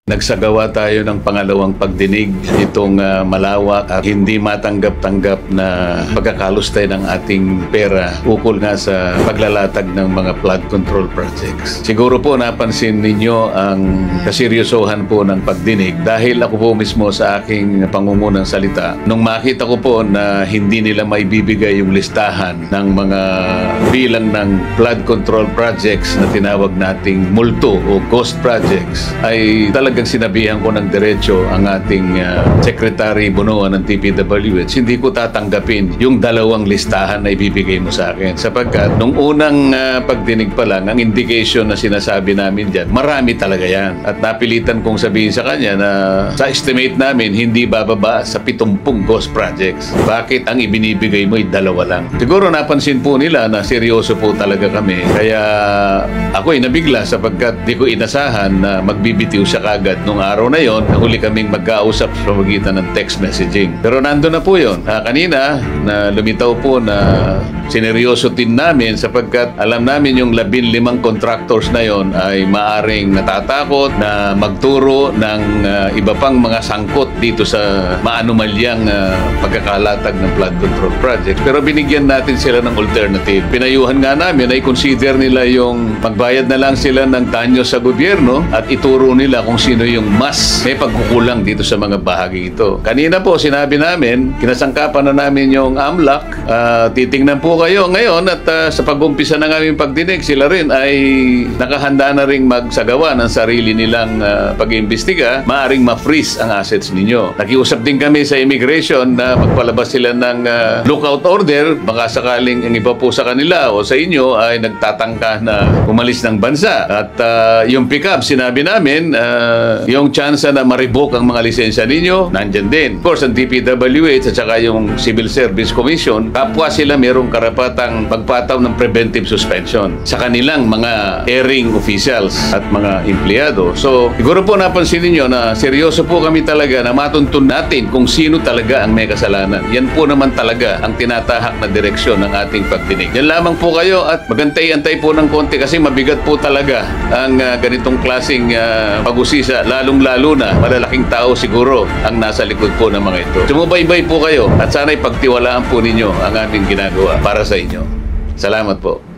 Nagsagawa tayo ng pangalawang pagdinig itong malawak at hindi matanggap-tanggap na pagkakalustay ng ating pera ukol nga sa paglalatag ng mga flood control projects. Siguro po napansin ninyo ang kaseryosohan po ng pagdinig dahil ako po mismo sa aking pangungunang salita nung makita ko po na hindi nila maibibigay yung listahan ng mga bilang ng flood control projects na tinawag nating multo o ghost projects ay talagang sinabihan ko ng diretso ang ating Secretary Bunuan ng TPWH, hindi ko tatanggapin yung dalawang listahan na ibibigay mo sa akin. Sapagkat nung unang pagdinig pa lang, ang indication na sinasabi namin dyan, marami talaga yan. At napilitan kong sabihin sa kanya na sa estimate namin, hindi bababa sa 70 ghost projects. Bakit ang ibinibigay mo ay dalawa lang? Siguro napansin po nila na seryoso po talaga kami. Kaya ako'y nabigla sapagkat di ko inasahan na magbibitiw siya kagad. Nung araw na yon, huli kaming magkausap sa pamagitan ng text messaging. Pero nandun na po yun. Kanina, na lumitaw po na sineryoso din namin sapagkat alam namin yung 15 contractors na yon ay maaring natatakot na magturo ng iba pang mga sangkot dito sa maanumalyang pagkakalatag ng flood control project. Pero binigyan natin sila ng alternative. Pinayuhan nga namin ay consider nila yung magbayad na lang sila ng tanyo sa gobyerno at ituro nila kung sino yung mas may pagkukulang dito sa mga bahagi ito. Kanina po sinabi namin, kinasangkapan na namin yung AMLAC. Titingnan po kayo ngayon at sa pag-umpisa ng aming pagdinig, sila rin ay nakahanda na rin magsagawa ng sarili nilang pag-iimbestiga. Maaring ma-freeze ang assets ninyo. Nakiusap din kami sa immigration na magpalabas sila ng lookout order. Baka sakaling ang iba po sa kanila o sa inyo ay nagtatangka na umalis ng bansa. At yung pick-up, sinabi namin, yung chance na ma-revoke ang mga lisensya ninyo, nandyan din. Of course, ang DPWH at saka yung Civil Service Commission, kapwa sila mayroong karapatang magpataw ng preventive suspension sa kanilang mga airing officials at mga empleyado. So, siguro po napansin niyo na seryoso po kami talaga na matuntun natin kung sino talaga ang may kasalanan. Yan po naman talaga ang tinatahak na direksyon ng ating pagdinig. Yan lamang po kayo at magantay-antay po ng konti kasi mabigat po talaga ang ganitong klaseng pag-usisa, lalong-lalo na malalaking tao siguro ang nasa likod po ng mga ito. Sumubaybay po kayo at sana'y pagtiwalaan po ninyo ang aming ginagawa para sa inyo. Salamat po.